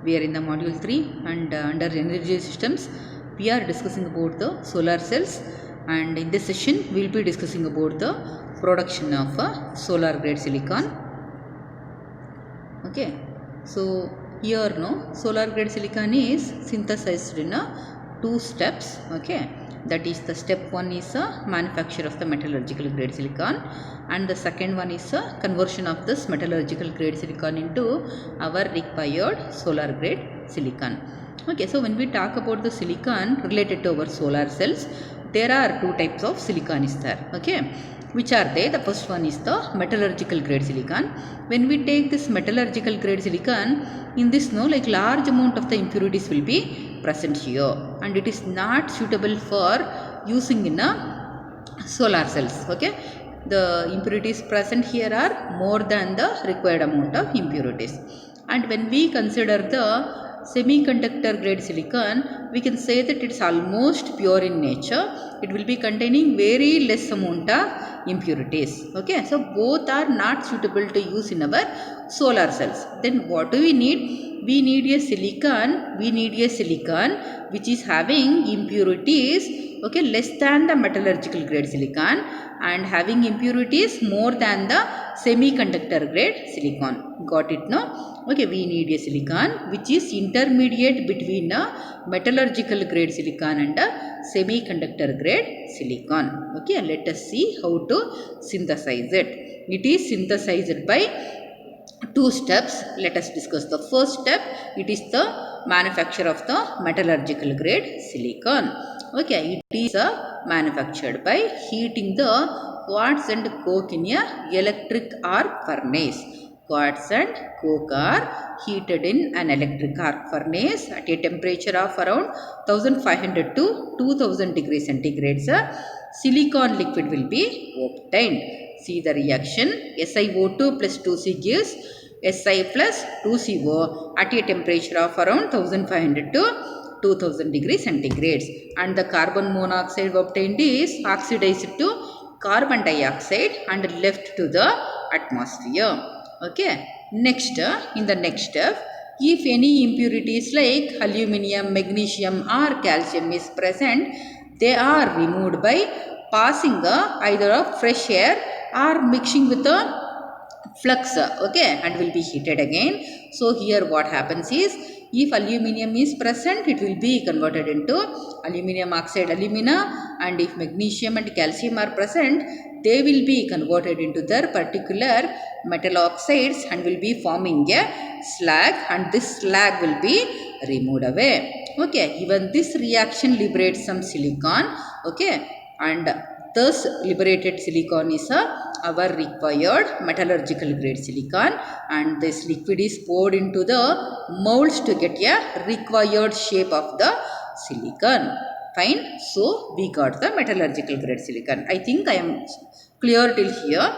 We are in the module 3 and under energy systems we are discussing about the solar cells, and in this session we will be discussing about the production of solar grade silicon. Okay, so here solar grade silicon is synthesized in two steps. Okay, that is the step 1 is manufacture of the metallurgical grade silicon, and the second one is conversion of this metallurgical grade silicon into our required solar grade silicon. Okay, so when we talk about the silicon related to our solar cells, there are two types of silicon is there. Okay, which are they? The first one is the metallurgical grade silicon. When we take this metallurgical grade silicon, in this like large amount of the impurities will be present here, and it is not suitable for using in a solar cells. Okay, the impurities present here are more than the required amount of impurities. And when we consider the semiconductor grade silicon, we can say that it's almost pure in nature. It will be containing very less amount of impurities. Okay, so both are not suitable to use in our solar cells. Then what do we need? We need a silicon which is having impurities, okay, less than the metallurgical grade silicon and having impurities more than the semiconductor grade silicon. Got it, no? Okay, we need a silicon which is intermediate between a metallurgical grade silicon and a semiconductor grade silicon. Okay, let us see how to synthesize it. It is synthesized by two steps. Let us discuss the first step. It is the manufacture of the metallurgical grade silicon. Okay, it is manufactured by heating the quartz and coke in a electric arc furnace. Quartz and coke are heated in an electric arc furnace at a temperature of around 1500 to 2000 degrees centigrade. Silicon liquid will be obtained. See the reaction. SiO2 plus 2C gives Si plus 2CO at a temperature of around 1500 to 2000 degrees centigrade, and the carbon monoxide obtained is oxidized to carbon dioxide and left to the atmosphere. Okay, next in the next step, if any impurities like aluminum, magnesium or calcium is present, they are removed by passing either a fresh air or mixing with a flux, okay, and will be heated again. So here what happens is, if aluminum is present, it will be converted into aluminum oxide alumina, and if magnesium and calcium are present, they will be converted into their particular metal oxides and will be forming a slag, and this slag will be removed away. Okay, even this reaction liberates some silicon. Okay, and thus liberated silicon is our required metallurgical grade silicon, and this liquid is poured into the molds to get a required shape of the silicon. Fine, so we got the metallurgical grade silicon. I think I am clear till here.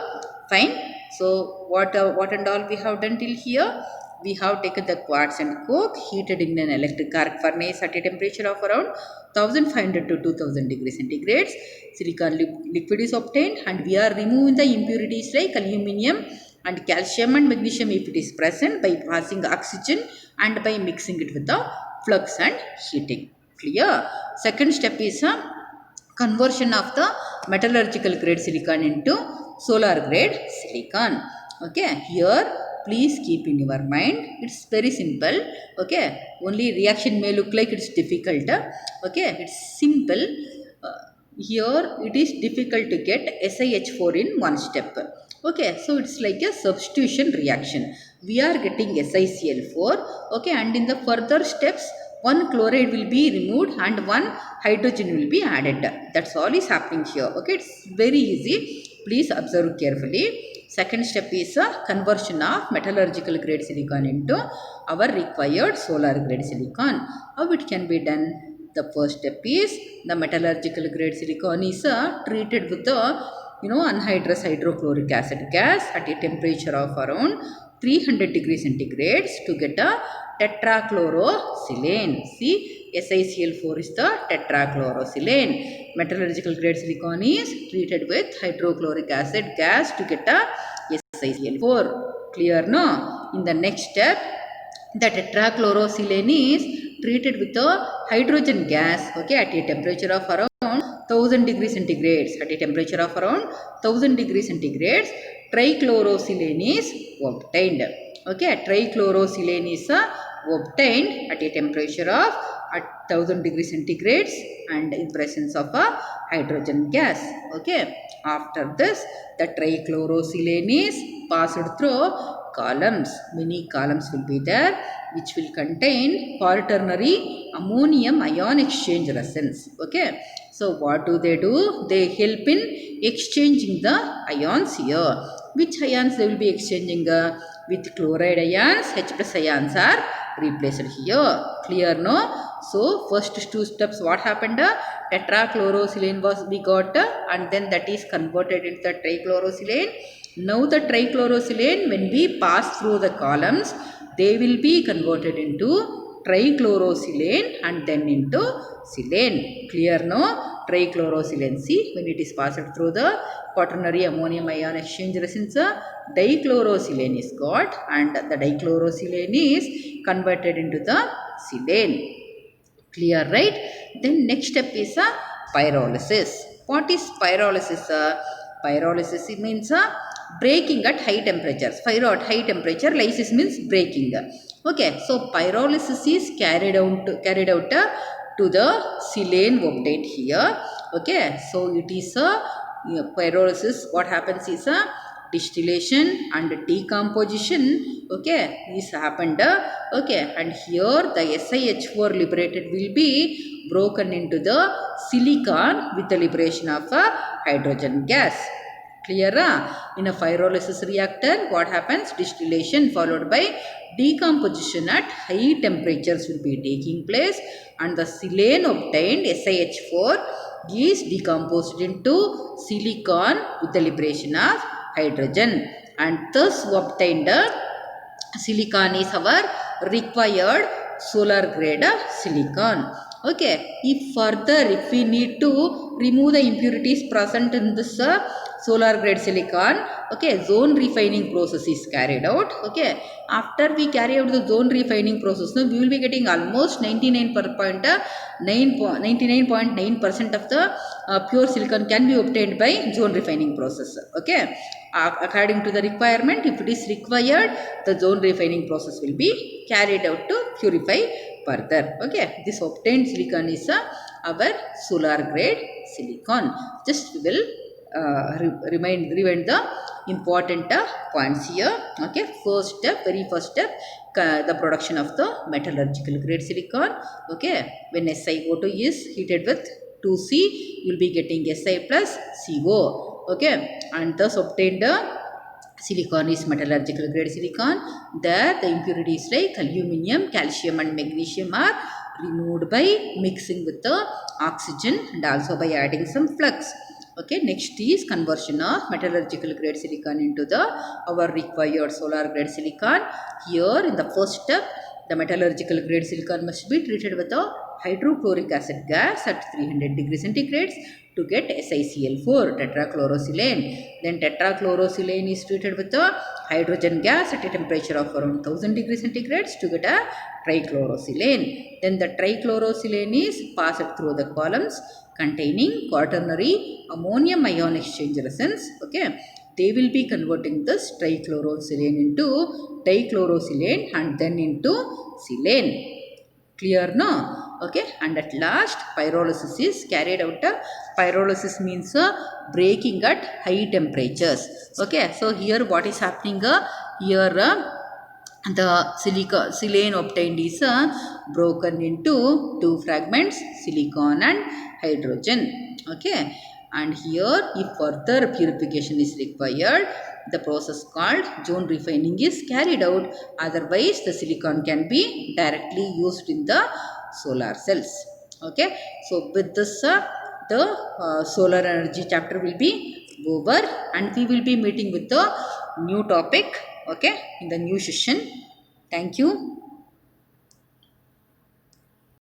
Fine, so what and all we have done till here? We have taken the quartz and coke, heated in an electric arc furnace at a temperature of around 1500 to 2000 degrees centigrade. Silicon liquid is obtained, and we are removing the impurities like aluminum and calcium and magnesium if it is present by passing oxygen and by mixing it with the flux and heating. Clear? Second step is conversion of the metallurgical grade silicon into solar grade silicon. Okay, here please keep in your mind, it's very simple. Okay, only reaction may look like it's difficult. Okay, it's simple. Here it is difficult to get SiH4 in one step. Okay, so it's like a substitution reaction. We are getting SiCl4. Okay, and in the further steps, one chloride will be removed and one hydrogen will be added. That's all is happening here. Okay, it's very easy. Please observe carefully. Second step is conversion of metallurgical grade silicon into our required solar grade silicon. How it can be done? The first step is, the metallurgical grade silicon is treated with the anhydrous hydrochloric acid gas at a temperature of around 300 degrees centigrade to get a tetrachlorosilane. See, SiCl4 is the tetrachlorosilane. Metallurgical grade silicon is treated with hydrochloric acid gas to get a SiCl4. Clear, no? In the next step, The tetrachlorosilane is treated with a hydrogen gas, okay, at a temperature of around 1000 degrees centigrade. At a temperature of around 1000 degrees centigrade, trichlorosilane is obtained. Okay, trichlorosilane is obtained at a temperature of at 1000 degrees centigrade and in presence of a hydrogen gas. Okay, after this, the trichlorosilane is passed through columns. Many columns will be there which will contain quaternary ammonium ion exchange resins. Okay, so what do? They help in exchanging the ions here. Which ions they will be exchanging? With chloride ions, H plus ions are replaced here. Clear, no? So first two steps, what happened? Tetrachlorosilane was we got, and then that is converted into the trichlorosilane. Now the trichlorosilane, when we pass through the columns, they will be converted into trichlorosilane and then into silane. Clear, no? Trichlorosilane. See, when it is passed through the quaternary ammonium ion exchange resins, dichlorosilane is got, and the dichlorosilane is converted into the silane. Clear, right? Then next step is pyrolysis. What is pyrolysis? Pyrolysis means breaking at high temperatures. Pyro at high temperature, lysis means breaking. Okay, so pyrolysis is carried out to the silane obtained here. Okay, so it is a pyrolysis. What happens is a distillation and decomposition, okay, is happened. Okay, and here the SiH4 liberated will be broken into the silicon with the liberation of a hydrogen gas. Clear? In a pyrolysis reactor, what happens? Distillation followed by decomposition at high temperatures will be taking place, and the silane obtained SiH4 is decomposed into silicon with the liberation of hydrogen, and thus obtained silicon is our required solar grade silicon. Okay, if further if we need to remove the impurities present in this solar grade silicon, okay, zone refining process is carried out. Okay, after we carry out the zone refining process, now we will be getting almost 99.9% of the pure silicon can be obtained by zone refining process. Okay, according to the requirement, if it is required, the zone refining process will be carried out to purify further. Okay, this obtained silicon is our solar grade silicon. Just we will rewind the important points here. Okay, very first step, the production of the metallurgical grade silicon. Okay, when SiO2 is heated with 2C, you will be getting Si plus CO. Okay, and thus obtained silicon is metallurgical grade silicon. There the impurities like aluminum, calcium and magnesium are removed by mixing with the oxygen and also by adding some flux. Okay, next is conversion of metallurgical grade silicon into the our required solar grade silicon. Here in the first step, the metallurgical grade silicon must be treated with a hydrochloric acid gas at 300 degrees centigrade to get SiCl4, tetrachlorosilane. Then tetrachlorosilane is treated with a hydrogen gas at a temperature of around 1000 degrees centigrade to get a trichlorosilane. Then the trichlorosilane is passed through the columns containing quaternary ammonium ion exchange resins. Okay, they will be converting this trichlorosilane into dichlorosilane and then into silane. Clear, no? Okay, and at last pyrolysis is carried out. Pyrolysis means breaking at high temperatures. Okay, so here what is happening? Here the silane obtained is broken into two fragments, silicon and hydrogen. Okay, and here if further purification is required, the process called zone refining is carried out. Otherwise the silicon can be directly used in the solar cells. Okay, so with this the solar energy chapter will be over, and we will be meeting with the new topic, okay, in the new session. Thank you.